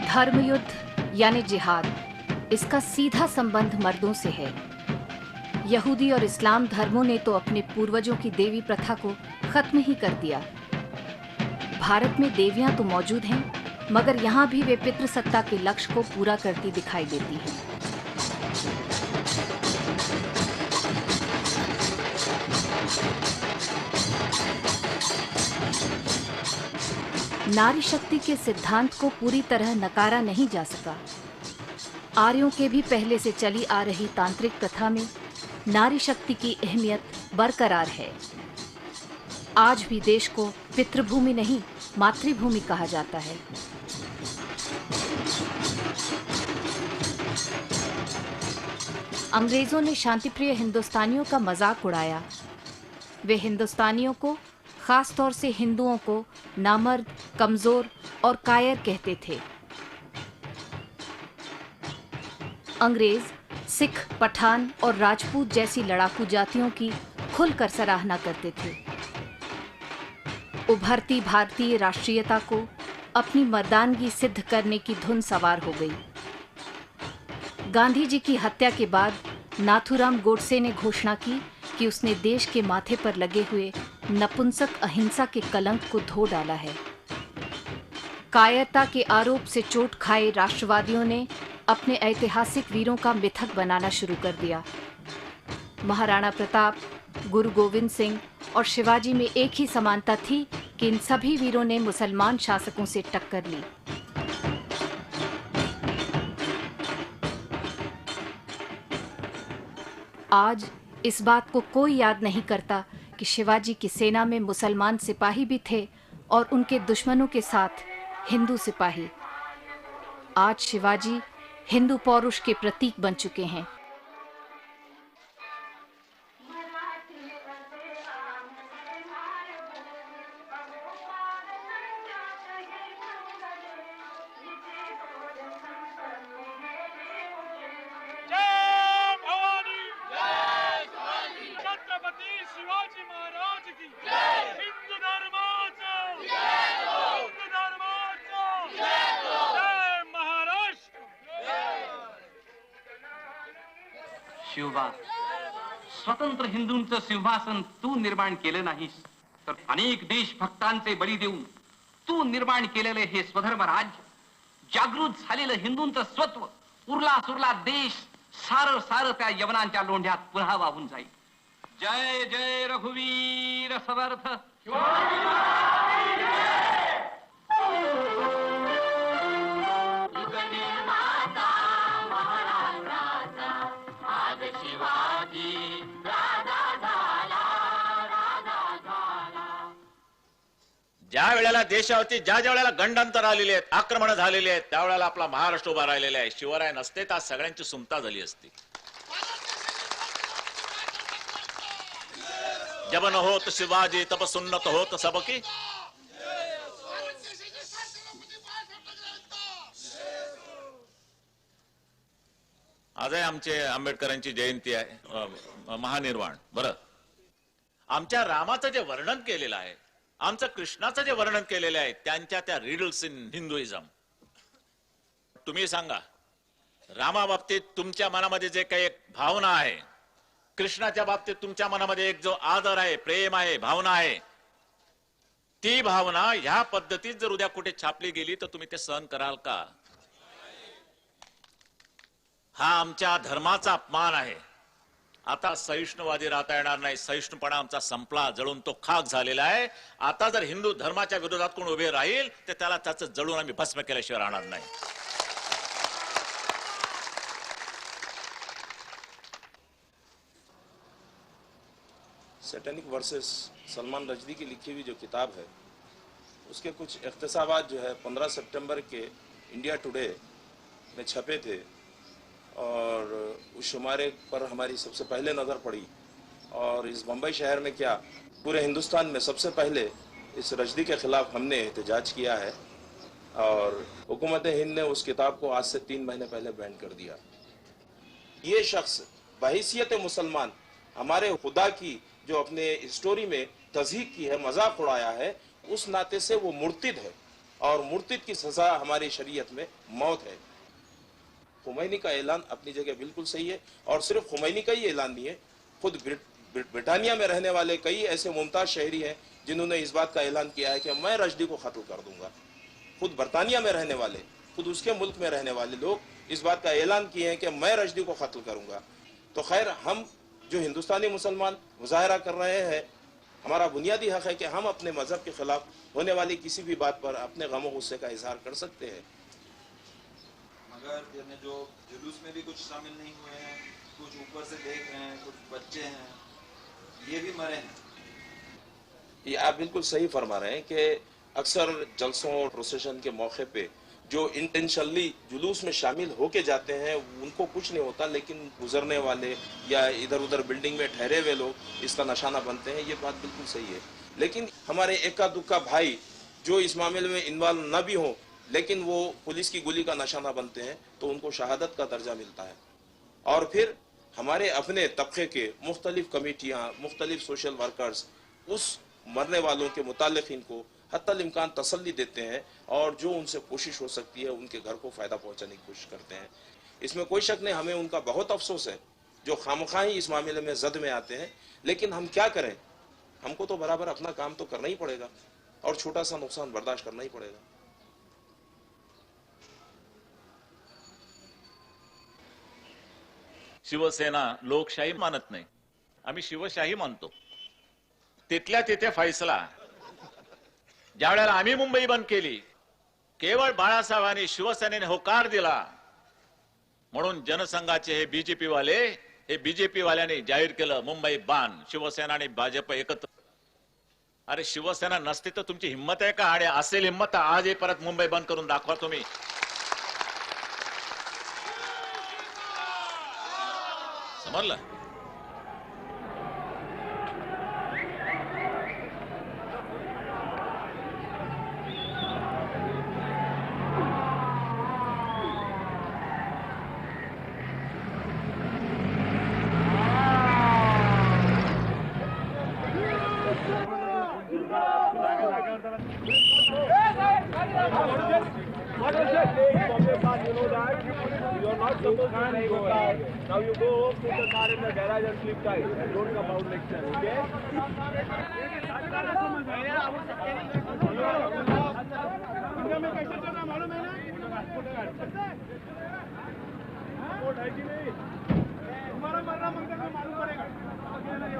धर्मयुद्ध यानी जिहाद, इसका सीधा संबंध मर्दों से है। यहूदी और इस्लाम धर्मों ने तो अपने पूर्वजों की देवी प्रथा को खत्म ही कर दिया। भारत में देवियां तो मौजूद हैं, मगर यहाँ भी वे पितृसत्ता के लक्ष्य को पूरा करती दिखाई देती हैं। नारी शक्ति के सिद्धांत को पूरी तरह नकारा नहीं जा सका। आर्यों के भी पहले से चली आ रही तांत्रिक प्रथा में नारी शक्ति की अहमियत बरकरार है। आज भी देश को पितृभूमि नहीं, मातृभूमि कहा जाता है। अंग्रेजों ने शांतिप्रिय हिंदुस्तानियों का मजाक उड़ाया। वे हिंदुस्तानियों को, खास तौर से हिंदुओं को, नामर्द, कमजोर और कायर कहते थे। अंग्रेज सिख, पठान और राजपूत जैसी लड़ाकू जातियों की खुलकर सराहना करते थे। उभरती भारतीय राष्ट्रीयता को अपनी मर्दानगी सिद्ध करने की धुन सवार हो गई। गांधी जी की हत्या के बाद नाथूराम गोडसे ने घोषणा की कि उसने देश के माथे पर लगे हुए नपुंसक अहिंसा के कलंक को धो डाला है। कायरता के आरोप से चोट खाए राष्ट्रवादियों ने अपने ऐतिहासिक वीरों का मिथक बनाना शुरू कर दिया। महाराणा प्रताप, गुरु गोविंद सिंह और शिवाजी में एक ही समानता थी कि इन सभी वीरों ने मुसलमान शासकों से टक्कर ली। आज इस बात को कोई याद नहीं करता कि शिवाजी की सेना में मुसलमान सिपाही भी थे और उनके दुश्मनों के साथ हिंदू सिपाही। आज शिवाजी हिंदू पौरुष के प्रतीक बन चुके हैं। शिवबा, स्वतंत्र हिंदूंचं सिंहासन तू निर्माण केलं नाहीस, तर अनेक देशभक्तांचे बळी देऊन तू निर्माण केलेले हे स्वधर्म राज्य, जागृत झालेलं हिंदूंचं स्वत्व, उरला सुरला देश सारं सारं त्या यवनांच्या लोंढ्यात पुन्हा वाहून जाईल। जय जय रघुवीर समर्थ। ज्या वेळेला देशावरती ज्या वेळेला गंडांतर आलेले आहेत, आक्रमण झालेले आहेत, त्यावेळेला आपला महाराष्ट्र उभा राहिलेला आहे। शिवराय नसते तर सगळ्यांची सुमता झाली असती। जब न होत शिवाजी तब सुन्नत होत सबकी। आज आमचे आंबेडकरांची जयंती आहे, महानिर्वाण। बरं, आमच्या रामाचं जे वर्णन केलेलं आहे, आमचं कृष्णाचं जे वर्णन केलेलं आहे, त्यांच्या त्या रिडल्स इन हिंदुइझम, तुम्ही सांगा, रामाबाबतीत तुमच्या मनामध्ये जे काही एक भावना आहे, कृष्णाच्या बाबतीत तुमच्या मनामध्ये एक जो आदर आहे, प्रेम आहे, भावना आहे, ती भावना ह्या पद्धतीत जर उद्या कुठे छापली गेली तर तुम्ही ते सहन कराल का? हा आमच्या धर्माचा अपमान आहे। आता सहिष्णुवादी राहता येणार नाही। सहिष्णुपणा आमचा संपला, जळून तो खाक झालेला आहे। आता जर हिंदू धर्माच्या विरोधात कोण उभे राहील तर त्याला त्याचं जळून आम्ही भस्म केल्याशिवाय राहणार नाही। सैटेनिक वर्सेस सलमान रश्दी की लिखी हुई जो किताब है, उसके कुछ इख्तिसाबात जो है 15 सितंबर के इंडिया टुडे में छपे थे और उस शुमारे पर हमारी सबसे पहले नज़र पड़ी। और इस बम्बई शहर में क्या, पूरे हिंदुस्तान में सबसे पहले इस रश्दी के खिलाफ हमने एहतजाज किया है और हुकूमत हिंद ने उस किताब को आज से 3 महीने पहले बैन कर दिया। ये शख्स बहैसियत मुसलमान हमारे खुदा की जो अपने स्टोरी में तज़हीक की है, मजाक उड़ाया है, उस नाते से वो मुर्तिद है। और मुर्तिद की सजा हमारी शरीयत में मौत है। खुमैनी का ऐलान अपनी जगह बिल्कुल सही है, और सिर्फ खुमैनी का ही ऐलान नहीं है, खुद ब्रिटानिया में रहने वाले कई ऐसे मुमताज शहरी हैं जिन्होंने इस बात का ऐलान किया है कि मैं रश्दी को कत्ल कर दूंगा। खुद बरतानिया में रहने वाले, खुद उसके मुल्क में रहने वाले लोग इस बात का ऐलान किए हैं कि मैं रश्दी को कत्ल करूंगा। तो खैर, हम जो हिंदुस्तानी मुसलमान मुजाहरा कर रहे हैं, हमारा बुनियादी हक है कि हम अपने मजहब के खिलाफ होने वाली किसी भी बात पर अपने गम गुस्से का इजहार कर सकते हैं। मगर यानी जो जुलूस में भी कुछ शामिल नहीं हुए हैं, कुछ ऊपर से देख रहे हैं, कुछ बच्चे हैं, ये भी मरे हैं। ये आप बिल्कुल सही फरमा रहे हैं कि अक्सर जलसों और प्रोसेशन के मौके पे जो इंटेंशनली जुलूस में शामिल होके जाते हैं उनको कुछ नहीं होता, लेकिन गुजरने वाले या इधर उधर बिल्डिंग में ठहरे हुए लोग इसका निशाना बनते हैं। ये बात बिल्कुल सही है, लेकिन हमारे एक्का दुक्का भाई जो इस मामले में इन्वॉल्व न भी हों, लेकिन वो पुलिस की गोली का निशाना बनते हैं, तो उनको शहादत का दर्जा मिलता है। और फिर हमारे अपने तबके के मुख्तलिफ कमेटियाँ, मुख्तलिफ सोशल वर्कर्स उस मरने वालों के मुतालिकीन को हत्तल इम्कान तसल्ली देते हैं, और जो उनसे कोशिश हो सकती है उनके घर को फ़ायदा पहुंचाने की कोशिश करते हैं। इसमें कोई शक नहीं, हमें उनका बहुत अफसोस है जो खामखा ही इस मामले में जद में आते हैं, लेकिन हम क्या करें, हमको तो बराबर अपना काम तो करना ही पड़ेगा और छोटा सा नुकसान बर्दाश्त करना ही पड़ेगा। शिवसेना लोकशाही मानत नाही, आम्ही शिवशाही मानतो। तिथल्या तिथे फैसला ज्या वेळेला आम्ही मुंबई बंद केली, केवळ बाळासाहेबांनी शिवसेनेने होकार दिला म्हणून जनसंघाचे हे बीजेपी वाले, हे बीजेपी वाल्यांनी जाहीर केलं मुंबई बंद, शिवसेना आणि भाजप एकत्र। अरे शिवसेना नसती तर तुमची हिंमत आहे का? आणि असेल हिंमत तर आज हे परत मुंबई बंद करून दाखवा तुम्ही। समजलं? Now you go put the car in the garage and sleep tight. Don't come out next time, okay?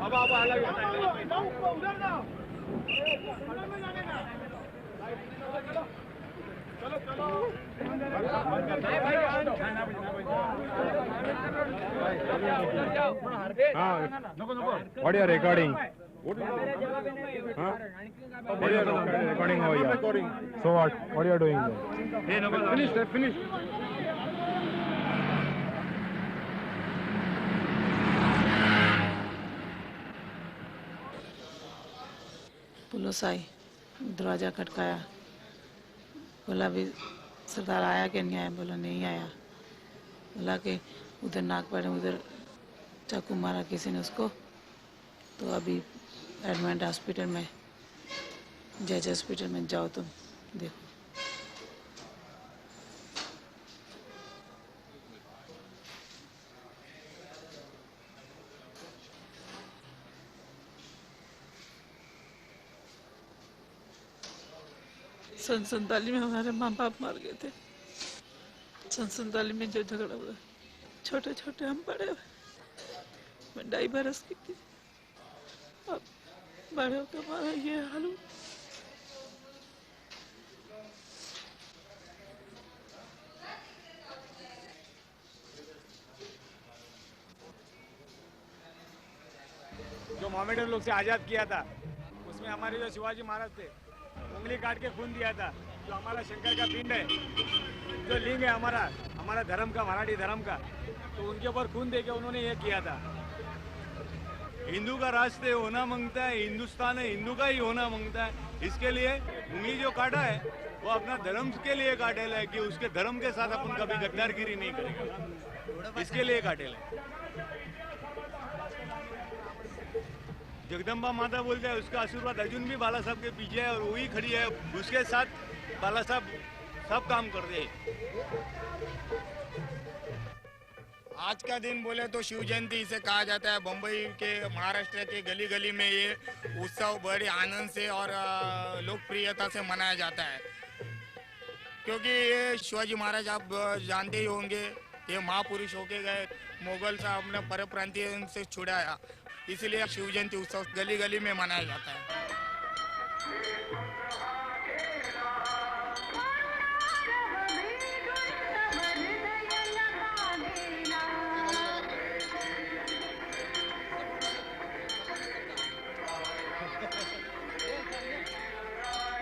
अब अलग उधर जाओ। चलो चलो What are you recording? What are you recording over here? So what are you doing there? Finish. Police आई, दरवाज़ा खटकाया, बोला भी सरदार आया कि नहीं आया? बोला नहीं आया। बोला कि उधर नाक पड़े, उधर चाकू मारा किसी ने उसको, तो अभी एडमिट हॉस्पिटल में, जज हॉस्पिटल में जाओ तुम देखो। सन 47 में हमारे माँ बाप मर गए थे। सन 47 में जो झगड़ा हुआ, छोटे छोटे हम बड़े हुए, मैं 2.5 बरस की थी, अब बड़े होकर हमारा ये हाल हुआ। जो मोहम्मदन लोग से आजाद किया था, उसमें हमारे जो शिवाजी महाराज थे, उंगली काट के खून दिया था। जो हमारा शंकर का पिंड है, जो लिंग है हमारा धर्म का, मराठी धर्म का, तो उनके ऊपर खून दे के उन्होंने ये किया था। हिंदू का राष्ट्र होना मांगता है, हिंदुस्तान है, हिंदू का ही होना मांगता है। इसके लिए उंगली जो काटा है वो अपना धर्म के लिए काटेला है कि उसके धर्म के साथ अपन कभी गद्दारगिरी नहीं करेगा, इसके लिए काटेला है। जगदम्बा माता बोलते हैं, उसका आशीर्वाद अर्जुन भी बाला साहब के पीछे है और वही खड़ी है, उसके साथ बाला साहब सब काम कर दिए। आज का दिन बोले तो शिव जयंती इसे कहा जाता है। बम्बई के महाराष्ट्र के गली गली में ये उत्सव बड़ी आनंद से और लोकप्रियता से मनाया जाता है, क्योंकि ये शिवाजी महाराज आप जानते ही होंगे, ये महापुरुष होके गए, मुगल साहब ने परप्रांतीय से छुड़ाया, इसलिए शिव जयंती उत्सव गली गली में मनाया जाता है।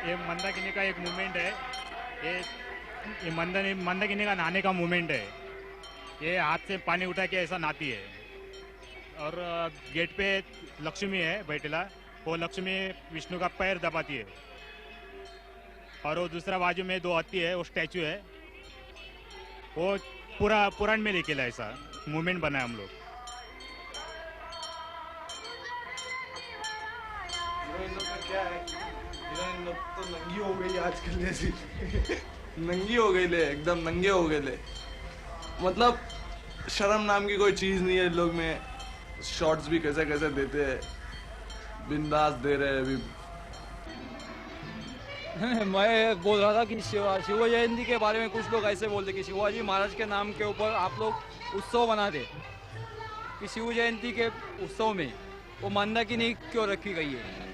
ये मंदाकिनी का एक मूवमेंट है। ये मंदाकिनी का नहाने का मूवमेंट है। ये हाथ से पानी उठा के ऐसा नहाती है। और गेट पे लक्ष्मी है बैठेला, वो लक्ष्मी विष्णु का पैर दबाती है। और वो दूसरा बाजू में दो हाथी है, वो स्टैचू है। वो पूरा पुराण में लिखेला ऐसा मूवमेंट बनाया हम लोग। क्या है, हीरोइन लोग तो नंगी हो गई आजकल जैसी नंगी हो गई ले, एकदम नंगे हो गए ले। मतलब शर्म नाम की कोई चीज नहीं है इन लोग में। शॉर्ट्स भी कैसे कैसे देते हैं, बिंदास दे रहे हैं अभी। मैं बोल रहा था कि शिव जयंती के बारे में कुछ लोग ऐसे बोलते कि शिवाजी महाराज के नाम के ऊपर आप लोग उत्सव मनाते, कि शिव जयंती के उत्सव में वो मंदाकिनी क्यों रखी गई है।